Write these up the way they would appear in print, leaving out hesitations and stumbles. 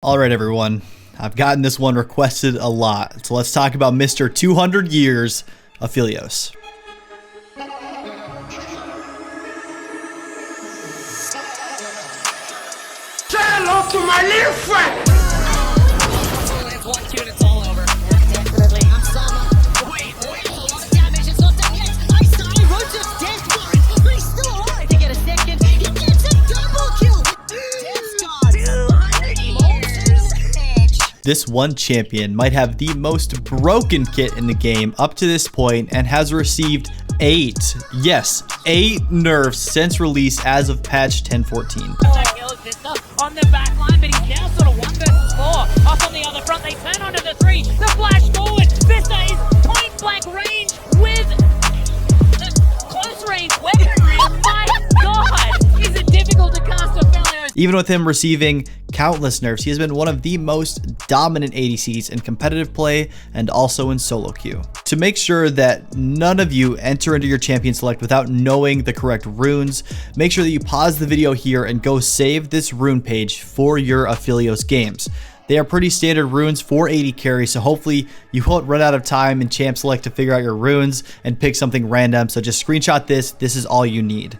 Alright everyone, I've gotten this one requested a lot, so let's talk about Mr. 200 Years, Aphelios. Say hello to my little friend! This one champion might have the most broken kit in the game up to this point and has received 8 nerfs since release as of patch 1014. On the back line, but he's now sort of 1 versus 4. Up on the other front, they turn onto the 3. The flash forward. Vista is point blank range with close range weaponry. My God, is it difficult to cast Aphelios? Even with him receiving countless nerfs, he has been one of the most dominant ADCs in competitive play and also in solo queue. To make sure that none of you enter into your champion select without knowing the correct runes, make sure that you pause the video here and go save this rune page for your Aphelios games. They are pretty standard runes for AD carry, so hopefully you won't run out of time in champ select to figure out your runes and pick something random. So just screenshot this. This is all you need.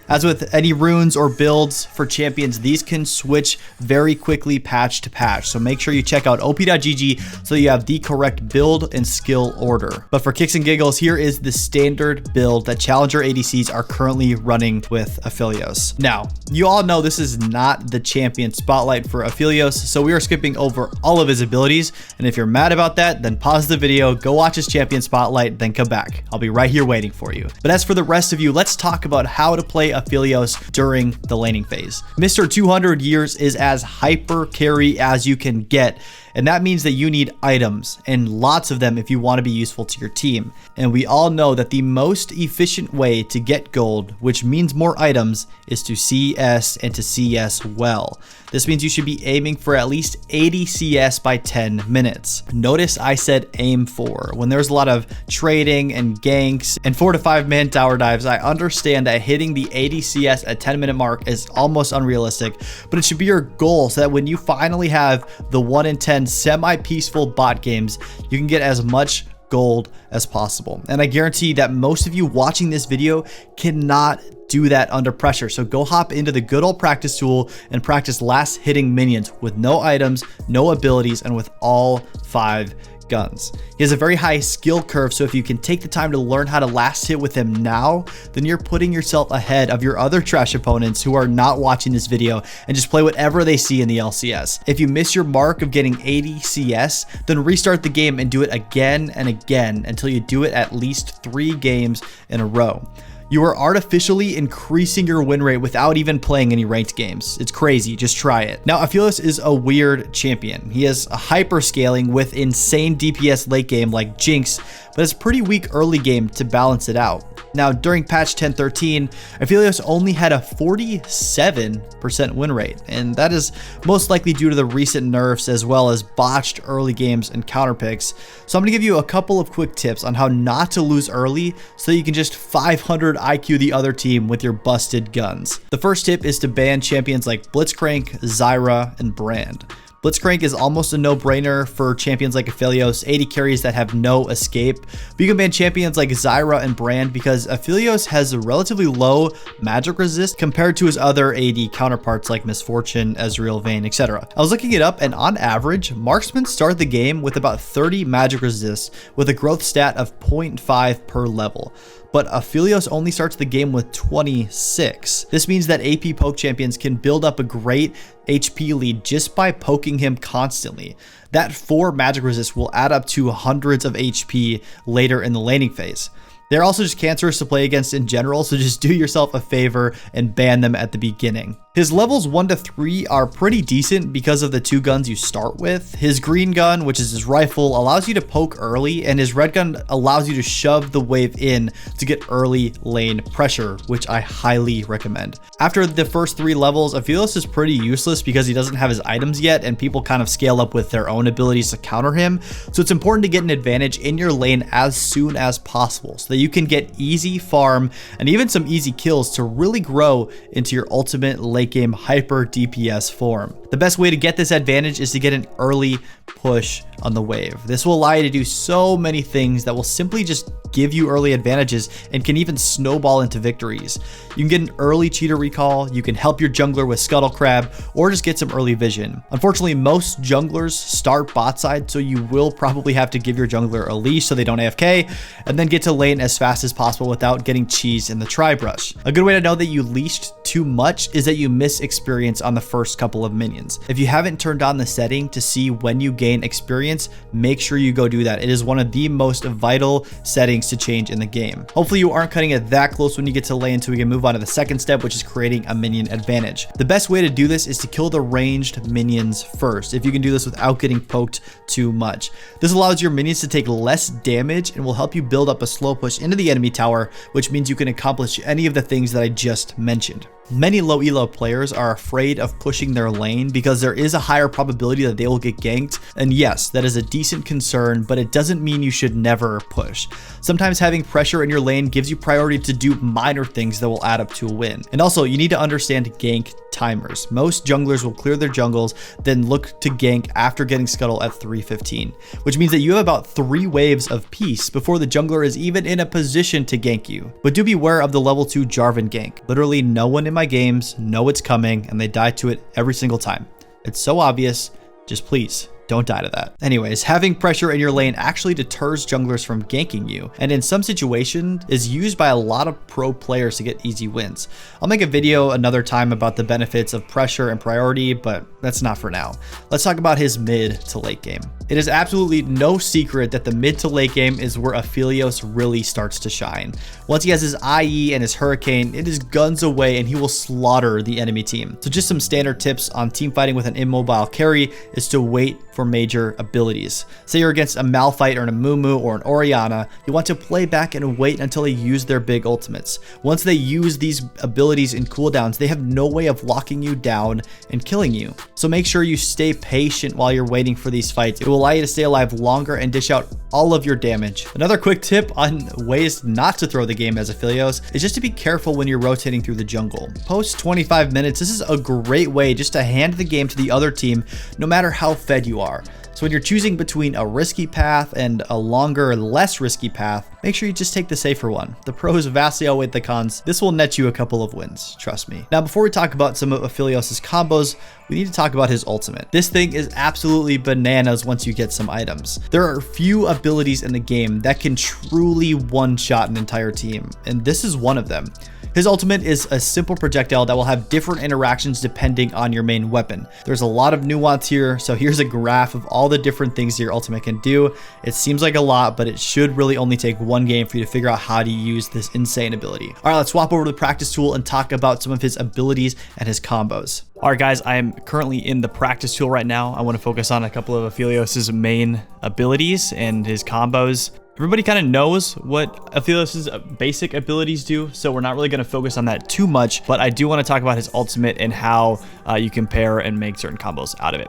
As with any runes or builds for champions, these can switch very quickly patch to patch. So make sure you check out op.gg so you have the correct build and skill order. But for kicks and giggles, here is the standard build that challenger ADCs are currently running with Aphelios. Now, you all know this is not the champion spotlight for Aphelios, so we are skipping over all of his abilities. And if you're mad about that, then pause the video, go watch his champion spotlight, then come back. I'll be right here waiting for you. But as for the rest of you, let's talk about how to play Aphelios during the laning phase. Mr. 200 Years is as hyper carry as you can get, and that means that you need items, and lots of them if you want to be useful to your team. And we all know that the most efficient way to get gold, which means more items, is to CS and to CS well. This means you should be aiming for at least 80 CS by 10 minutes. Notice I said aim for. When there's a lot of trading and ganks and 4 to 5 man tower dives, I understand that hitting the 80 CS at 10-minute mark is almost unrealistic, but it should be your goal so that when you finally have the 1 in 10 semi-peaceful bot games, you can get as much gold as possible. And I guarantee that most of you watching this video cannot do that under pressure. So go hop into the good old practice tool and practice last hitting minions with no items, no abilities, and with all 5 guns. He has a very high skill curve, so if you can take the time to learn how to last hit with him now, then you're putting yourself ahead of your other trash opponents who are not watching this video and just play whatever they see in the LCS. If you miss your mark of getting 80 CS, then restart the game and do it again and again until you do it at least 3 games in a row. You are artificially increasing your win rate without even playing any ranked games. It's crazy, just try it. Now, Aphelios is a weird champion. He has a hyper scaling with insane DPS late game like Jinx, but it's pretty weak early game to balance it out. Now, during patch 1013, Aphelios only had a 47% win rate, and that is most likely due to the recent nerfs as well as botched early games and counter picks. So I'm gonna give you a couple of quick tips on how not to lose early so you can just 500 IQ the other team with your busted guns. The first tip is to ban champions like Blitzcrank, Zyra, and Brand. Blitzcrank is almost a no-brainer for champions like Aphelios, 80 carries that have no escape. But you can ban champions like Zyra and Brand because Aphelios has a relatively low magic resist compared to his other AD counterparts like Misfortune, Ezreal, Vayne, etc. I was looking it up, and on average, marksmen start the game with about 30 magic resist with a growth stat of 0.5 per level. But Aphelios only starts the game with 26. This means that AP poke champions can build up a great HP lead just by poking him constantly. That 4 magic resist will add up to hundreds of HP later in the laning phase. They're also just cancerous to play against in general, so just do yourself a favor and ban them at the beginning. His levels 1 to 3 are pretty decent because of the 2 guns you start with. His green gun, which is his rifle, allows you to poke early, and his red gun allows you to shove the wave in to get early lane pressure, which I highly recommend. After the first 3 levels, Aphelios is pretty useless because he doesn't have his items yet, and people kind of scale up with their own abilities to counter him. So it's important to get an advantage in your lane as soon as possible so that you can get easy farm and even some easy kills to really grow into your ultimate late late game hyper DPS form. The best way to get this advantage is to get an early push on the wave. This will allow you to do so many things that will simply just give you early advantages and can even snowball into victories. You can get an early cheater recall, you can help your jungler with Scuttle Crab, or just get some early vision. Unfortunately, most junglers start bot side, so you will probably have to give your jungler a leash so they don't AFK, and then get to lane as fast as possible without getting cheesed in the tri-brush. A good way to know that you leashed too much is that you miss experience on the first couple of minions. If you haven't turned on the setting to see when you gain experience, make sure you go do that. It is one of the most vital settings to change in the game. Hopefully you aren't cutting it that close when you get to lane, so we can move on to the second step, which is creating a minion advantage. The best way to do this is to kill the ranged minions first, if you can do this without getting poked too much. This allows your minions to take less damage and will help you build up a slow push into the enemy tower, which means you can accomplish any of the things that I just mentioned. Many low elo players are afraid of pushing their lane because there is a higher probability that they will get ganked, and yes, that is a decent concern, but it doesn't mean you should never push. Sometimes having pressure in your lane gives you priority to do minor things that will add up to a win. And also, you need to understand gank timers. Most junglers will clear their jungles, then look to gank after getting Scuttle at 315, which means that you have about 3 waves of peace before the jungler is even in a position to gank you. But do beware of the level 2 Jarvan gank. Literally no one in my games know it's coming, and they die to it every single time. It's so obvious, just please don't die to that. Anyways, having pressure in your lane actually deters junglers from ganking you, and in some situations is used by a lot of pro players to get easy wins. I'll make a video another time about the benefits of pressure and priority, but that's not for now. Let's talk about his mid to late game. It is absolutely no secret that the mid to late game is where Aphelios really starts to shine. Once he has his IE and his Hurricane, it is guns away and he will slaughter the enemy team. So just some standard tips on team fighting with an immobile carry is to wait for major abilities. Say you're against a Malphite or an Amumu or an Orianna, you want to play back and wait until they use their big ultimates. Once they use these abilities in cooldowns, they have no way of locking you down and killing you. So make sure you stay patient while you're waiting for these fights. It will allow you to stay alive longer and dish out all of your damage. Another quick tip on ways not to throw the game as Aphelios is just to be careful when you're rotating through the jungle. Post 25 minutes, this is a great way just to hand the game to the other team no matter how fed you are. So when you're choosing between a risky path and a longer, less risky path, make sure you just take the safer one. The pros vastly outweigh the cons. This will net you a couple of wins, trust me. Now, before we talk about some of Aphelios' combos, we need to talk about his ultimate. This thing is absolutely bananas once you get some items. There are few abilities in the game that can truly one-shot an entire team, and this is one of them. His ultimate is a simple projectile that will have different interactions depending on your main weapon. There's a lot of nuance here, so here's a graph of all the different things your ultimate can do. It seems like a lot, but it should really only take one game for you to figure out how to use this insane ability. All right, let's swap over to the practice tool and talk about some of his abilities and his combos. All right, guys, I am currently in the practice tool right now. I want to focus on a couple of Aphelios' main abilities and his combos. Everybody kind of knows what Aphelios' basic abilities do, so we're not really going to focus on that too much, but I do want to talk about his ultimate and how you can pair and make certain combos out of it.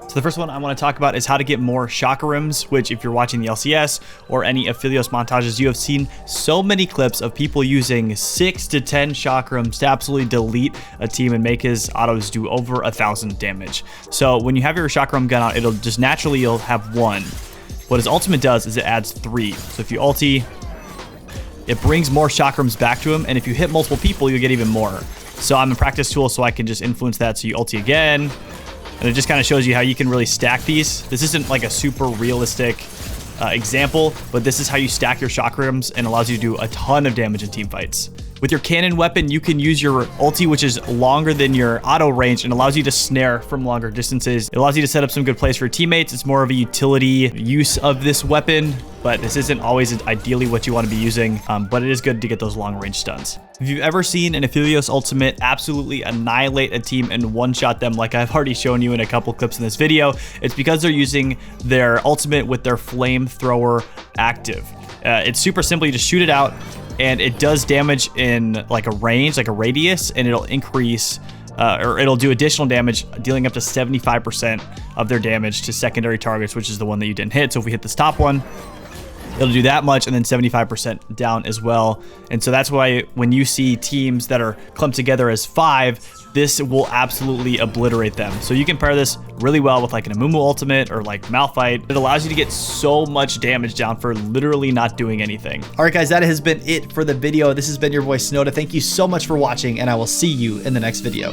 So the first one I want to talk about is how to get more Chakrams, which if you're watching the LCS or any Aphelios montages, you have seen so many clips of people using 6 to 10 Chakrams to absolutely delete a team and make his autos do over 1,000 damage. So when you have your Chakram gun out, it'll just naturally, you'll have 1. What his ultimate does is it adds 3. So if you ulti, it brings more Chakrams back to him, and if you hit multiple people, you'll get even more. So I'm a practice tool, so I can just influence that. So you ulti again, and it just kind of shows you how you can really stack these. This isn't like a super realistic example, but this is how you stack your Chakrams and allows you to do a ton of damage in team fights. With your cannon weapon, you can use your ulti, which is longer than your auto range and allows you to snare from longer distances. It allows you to set up some good plays for your teammates. It's more of a utility use of this weapon, but this isn't always ideally what you want to be using, but it is good to get those long range stuns. If you've ever seen an Aphelios ultimate absolutely annihilate a team and one-shot them like I've already shown you in a couple clips in this video, it's because they're using their ultimate with their flamethrower active. It's super simple, you just shoot it out, and it does damage in like a range, like a radius, and it'll increase, or it'll do additional damage, dealing up to 75% of their damage to secondary targets, which is the one that you didn't hit. So if we hit this top one, it'll do that much, and then 75% down as well. And so that's why when you see teams that are clumped together as 5, this will absolutely obliterate them. So you can pair this really well with like an Amumu ultimate or like Malphite. It allows you to get so much damage down for literally not doing anything. All right, guys, that has been it for the video. This has been your boy Snowda. Thank you so much for watching, and I will see you in the next video.